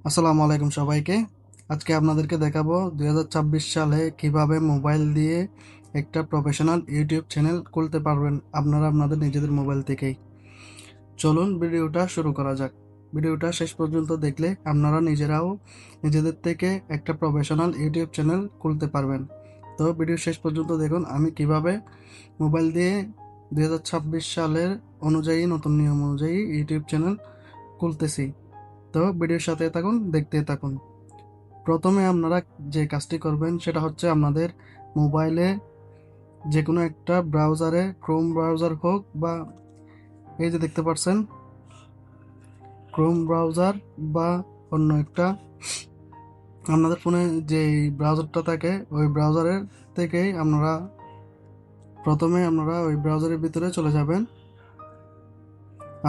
আসসালামু আলাইকুম সবাইকে। আজকে আপনাদেরকে দেখাবো 2026 সালে কিভাবে মোবাইল দিয়ে একটা প্রফেশনাল ইউটিউব চ্যানেল খুলতে পারবেন আপনারা আপনাদের নিজেদের মোবাইল থেকেই। চলুন ভিডিওটা শুরু করা যাক। ভিডিওটা শেষ পর্যন্ত দেখলে আপনারা নিজেরাও নিজেদের থেকে একটা প্রফেশনাল ইউটিউব চ্যানেল খুলতে পারবেন। তো ভিডিও শেষ পর্যন্ত দেখুন আমি কিভাবে মোবাইল দিয়ে 2026 সালের অনুযায়ী নতুন নিয়ম অনুযায়ী ইউটিউব চ্যানেল খুলতেছি। তো ভিডিওর সাথে থাকুন, দেখতে থাকুন। প্রথমে আপনারা যে কাজটি করবেন সেটা হচ্ছে আপনাদের মোবাইলে যে কোনো একটা ব্রাউজারে, ক্রোম ব্রাউজার হোক বা এই যে দেখতে পাচ্ছেন ক্রোম ব্রাউজার বা অন্য একটা আপনাদের ফোনে যে ব্রাউজারটা থাকে ওই ব্রাউজারের থেকেই আপনারা ওই ব্রাউজারের ভিতরে চলে যাবেন।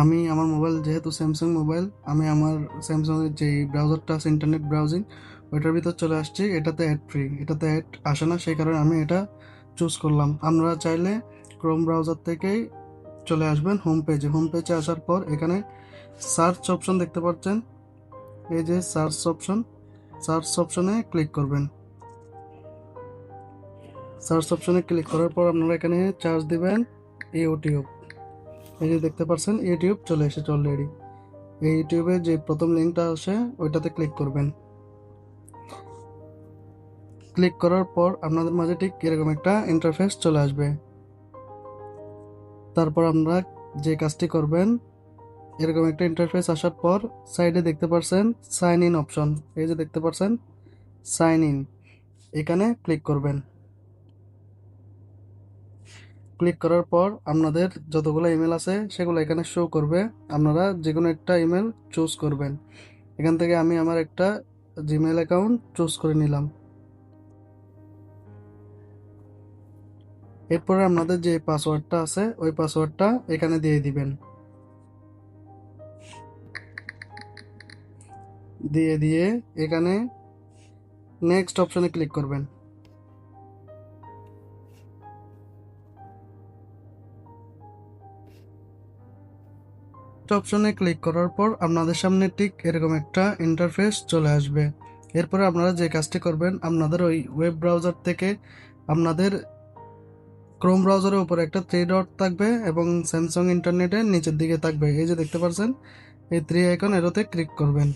আমি আমার মোবাইল যেহেতু স্যামসাং মোবাইল, আমি আমার স্যামসাংয়ের যে ব্রাউজারটা আছে ইন্টারনেট ব্রাউজিং ওইটার ভিতর চলে আসছি। এটাতে অ্যাড ফ্রি, এটাতে অ্যাড আসে না, সেই কারণে আমি এটা চুজ করলাম। আপনারা চাইলে ক্রোম ব্রাউজার থেকেই চলে আসবেন হোম পেজে আসার পর এখানে সার্চ অপশন দেখতে পাচ্ছেন। এই যে সার্চ অপশনে ক্লিক করবেন। সার্চ অপশনে ক্লিক করার পর আপনারা এখানে চার্জ দিবেন ইউটিউব। এই যে দেখতে পাচ্ছেন ইউটিউব চলে এসেছে অলরেডি। এই ইউটিউবে যে প্রথম লিঙ্কটা আসে ওইটাতে ক্লিক করবেন। ক্লিক করার পর আপনাদের মাঝে ঠিক এরকম একটা ইন্টারফেস চলে আসবে। তারপর আপনারা যে কাজটি করবেন, এরকম একটা ইন্টারফেস আসার পর সাইডে দেখতে পাচ্ছেন সাইন ইন অপশন। এই যে দেখতে পাচ্ছেন সাইন ইন, এখানে ক্লিক করবেন। ক্লিক করার পর আপনাদের যতগুলো ইমেল আছে সেগুলো এখানে শো করবে। আপনারা যে কোনো একটা ইমেল চুজ করবেন। এখান থেকে আমি আমার একটা জিমেল অ্যাকাউন্ট চুজ করে নিলাম। এরপরে আপনাদের যে পাসওয়ার্ডটা আছে ওই পাসওয়ার্ডটা এখানে দিয়ে দিবেন। দিয়ে এখানে নেক্সট অপশনে ক্লিক করবেন। অপশনে ক্লিক করার পর আপনাদের সামনে ঠিক এরকম একটা ইন্টারফেস চলে আসবে। এরপরে আপনারা যে কাজটি করবেন, আপনাদের ওই ওয়েব ব্রাউজার থেকে আপনাদের ক্রোম ব্রাউজারের উপরে একটা থ্রি ডট থাকবে এবং স্যামসাং ইন্টারনেটের নিচের দিকে থাকবে। এই যে দেখতে পাচ্ছেন এই থ্রি আইকন, এরোতে ক্লিক করবেন।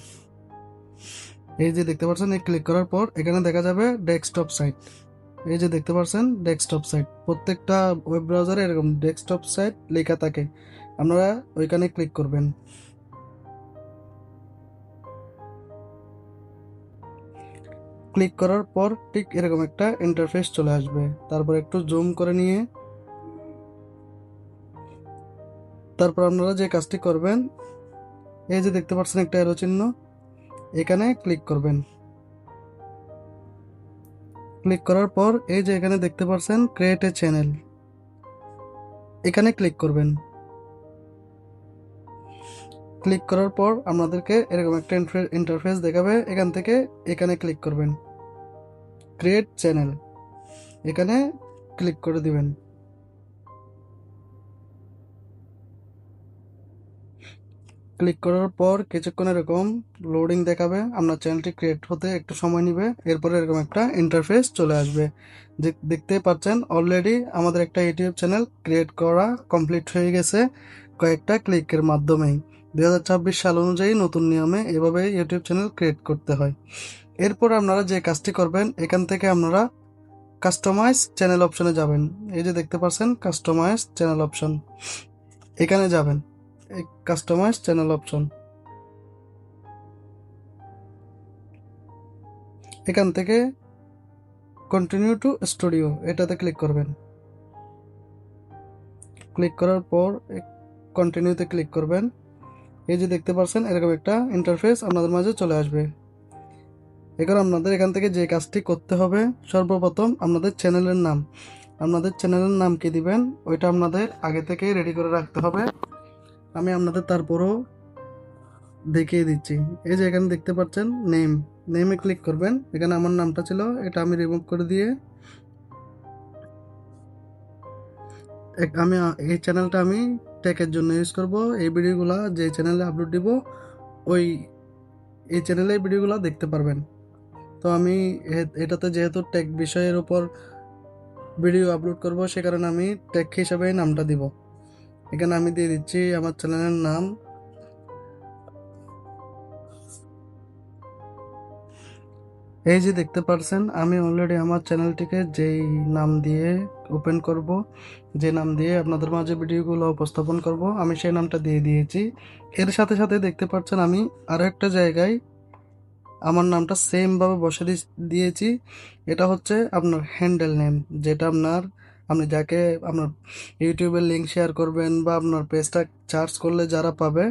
এই যে দেখতে পাচ্ছেন এই ক্লিক করার পর এখানে দেখা যাবে ডেস্কটপ সাইট। এই যে দেখতে পাচ্ছেন ডেস্কটপ সাইট, প্রত্যেকটা ওয়েব ব্রাউজারে এরকম ডেস্কটপ সাইট লেখা থাকে। আপনারা ওইখানে ক্লিক করবেন। ক্লিক করার পর ঠিক এরকম একটা ইন্টারফেস চলে আসবে। তারপর একটু জুম করে নিয়ে তারপর আপনারা যে কাজটি করবেন, এই যে দেখতে পাচ্ছেন একটা এরো চিহ্ন, এখানে ক্লিক করবেন। ক্লিক করার পর এই যে এখানে দেখতে পাচ্ছেন ক্রিয়েট এ চ্যানেল, এখানে ক্লিক করবেন। ক্লিক করার পর আপনাদেরকে এরকম একটা ইন্টারফেস দেখাবে। এখান থেকে এখানে ক্লিক করবেন, ক্রিয়েট চ্যানেল, এখানে ক্লিক করে দিবেন। ক্লিক করার পর কিছুক্ষণ এরকম লোডিং দেখাবে, আপনার চ্যানেলটি ক্রিয়েট হতে একটু সময় নেবে। এরপরে এরকম একটা ইন্টারফেস চলে আসবে। যে দেখতেই পাচ্ছেন অলরেডি আমাদের একটা ইউটিউব চ্যানেল ক্রিয়েট করা কমপ্লিট হয়ে গেছে কয়েকটা ক্লিকের মাধ্যমেই। 2026 সাল অনুযায়ী নতুন নিয়মে এভাবে ইউটিউব চ্যানেল ক্রিয়েট করতে হয়। এরপর আপনারা যে কাজটি করবেন, এখান থেকে আপনারা কাস্টমাইজ চ্যানেল অপশনে যাবেন। এই যে দেখতে পাচ্ছেন কাস্টমাইজ চ্যানেল অপশন, এখানে যাবেন। এই কাস্টমাইজ চ্যানেল অপশন, এখান থেকে কন্টিনিউ টু স্টুডিও এটাতে ক্লিক করবেন। ক্লিক করার পর কন্টিনিউতে ক্লিক করবেন। এই যে দেখতে পাচ্ছেন এরকম একটা ইন্টারফেস আপনাদের মাঝে চলে আসবে। এখন আপনাদের এখান থেকে যে কাজটি করতে হবে, সর্বপ্রথম আপনাদের চ্যানেলের নাম কি দিবেন ওইটা আপনাদের আগে থেকেই রেডি করে রাখতে হবে। আমি আপনাদের তারপরও দেখিয়ে দিচ্ছি। এই যে এখানে দেখতে পাচ্ছেন নেমে ক্লিক করবেন। এখানে আমার নামটা ছিল, এটা আমি রিমুভ করে দিয়ে আমি এই চ্যানেলটা আমি টেকের জন্য ইউজ করব। এই ভিডিওগুলো যে চ্যানেলে আপলোড দিব ওই এই চ্যানেলে ভিডিওগুলো দেখতে পারবেন। তো আমি এটাতে যেহেতু টেক বিষয়ের উপর ভিডিও আপলোড করব, সে কারণে আমি টেক হিসাবে নামটা দিব। এখানে আমি দিয়ে দিচ্ছি আমার চ্যানেলের নাম। এই যে দেখতে পারছেন, আমি অলরেডি আমার চ্যানেলটিকে যেই নাম দিয়ে ওপেন করব, যে নাম দিয়ে আপনাদের মাঝে ভিডিওগুলো উপস্থাপন করব, আমি সেই নামটা দিয়ে দিয়েছি। এর সাথে সাথে দেখতে পাচ্ছেন আমি আরো একটা জায়গায় আমার নামটা সেমভাবে দিয়েছি। এটা হচ্ছে আপনার হ্যান্ডেল নেম, যেটা আপনি যাকে আপনার ইউটিউবের লিঙ্ক শেয়ার করবেন বা আপনার পেজটা সার্চ করলে যারা পাবে,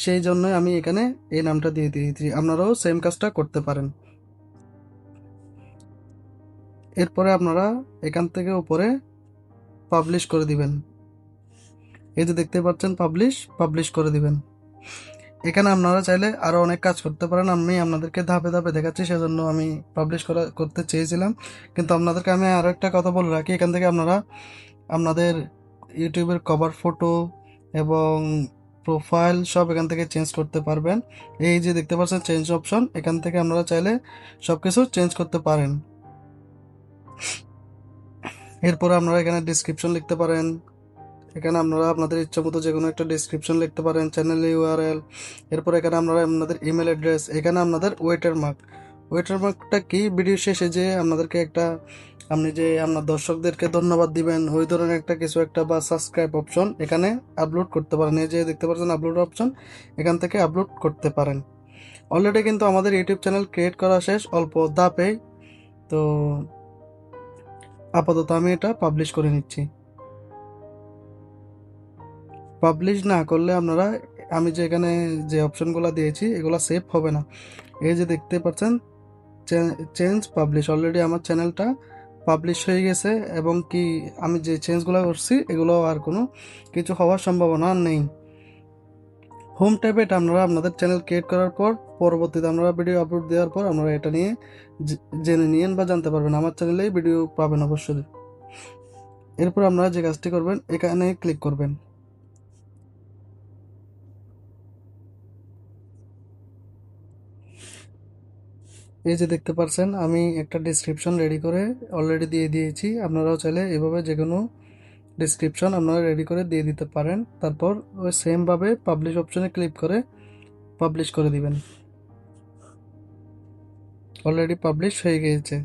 সেই জন্যই আমি এখানে এই নামটা দিয়ে দিয়েছি। আপনারাও সেম কাজটা করতে পারেন। এরপরে আপনারা এখান থেকে উপরে পাবলিশ করে দিবেন। এই যে দেখতে পাচ্ছেন পাবলিশ করে দিবেন। এখানে আপনারা চাইলে আরো অনেক কাজ করতে পারেন। আমি আপনাদেরকে ধাপে ধাপে দেখাচ্ছি, সেজন্য আমি করতে চেয়েছিলাম। কিন্তু আপনাদেরকে আমি আরো একটা কথা বলে রাখি, এখান থেকে আপনারা আপনাদের ইউটিউবের কভার ফটো এবং প্রোফাইল সব এখান থেকে চেঞ্জ করতে পারবেন। এই যে দেখতে পাচ্ছেন চেঞ্জ অপশন, এখান থেকে আপনারা চাইলে সবকিছু চেঞ্জ করতে পারেন। এরপরে আপনারা এখানে ডিসক্রিপশন লিখতে পারেন। এখানে আপনারা আপনাদের ইচ্ছা মতো যে কোনো একটা ডিসক্রিপশন লিখতে পারেন, চ্যানেল ইউআরএল। এরপর এখানে আপনারা আপনাদের ইমেল অ্যাড্রেস, এখানে আপনাদের ওয়েটার মার্কটা কি, ভিডিও শেষে যে আপনাদেরকে একটা, আপনি যে আপনার দর্শকদেরকে ধন্যবাদ দিবেন, ওই ধরনের একটা কিছু একটা বা সাবস্ক্রাইব অপশন এখানে আপলোড করতে পারেন। এই যে দেখতে পাচ্ছেন আপলোড অপশন, এখান থেকে আপলোড করতে পারেন। অলরেডি কিন্তু আমাদের ইউটিউব চ্যানেল ক্রিয়েট করা শেষ অল্প ধাপে। তো আপাতত আমি এটা পাবলিশ করে নিচ্ছি। পাবলিশ না করলে আপনারা, আমি যে এখানে যে অপশনগুলো দিয়েছি এগুলো সেভ হবে না। এই যে দেখতে পাচ্ছেন চেঞ্জ পাবলিশ, অলরেডি আমার চ্যানেলটা পাবলিশ হয়ে গেছে, এবং কি আমি যে চেঞ্জগুলো করছি এগুলো আর কোনো কিছু হওয়ার সম্ভাবনা নেই। হোম ট্যাবে এটা আপনারা আপনাদের চ্যানেল ক্রিয়েট করার পর পরবর্তীতে আপনারা ভিডিও আপলোড দেওয়ার পর আপনারা এটা নিয়ে জেনে নিয়েন বা জানতে পারবেন, আমার চ্যানেলেই ভিডিও পাবেন অবশ্যই। এরপর আপনারা যে কাজটি করবেন, এখানে ক্লিক করবেন। এই যে দেখতে পাচ্ছেন আমি একটা ডিসক্রিপশন রেডি করে অলরেডি দিয়ে দিয়েছি। আপনারাও চাইলে এভাবে যে কোনো ডিসক্রিপশন আপনারা রেডি করে দিয়ে দিতে পারেন। তারপর ওই সেমভাবে পাবলিশ অপশনে ক্লিক করে পাবলিশ করে দিবেন। অলরেডি পাবলিশ হয়ে গিয়েছে।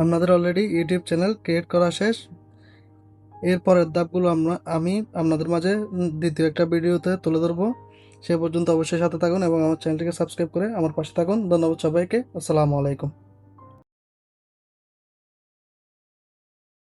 আপনাদের অলরেডি ইউটিউব চ্যানেল ক্রিয়েট করা শেষ। এরপরের ধাপগুলো আমি আপনাদের মাঝে দ্বিতীয় একটা ভিডিওতে তুলে ধরবো। সে পর্যন্ত অবশ্যই সাথে থাকুন এবং আমার চ্যানেলটিকে সাবস্ক্রাইব করে আমার পাশে থাকুন। ধন্যবাদ সবাইকে। আসসালামু আলাইকুম।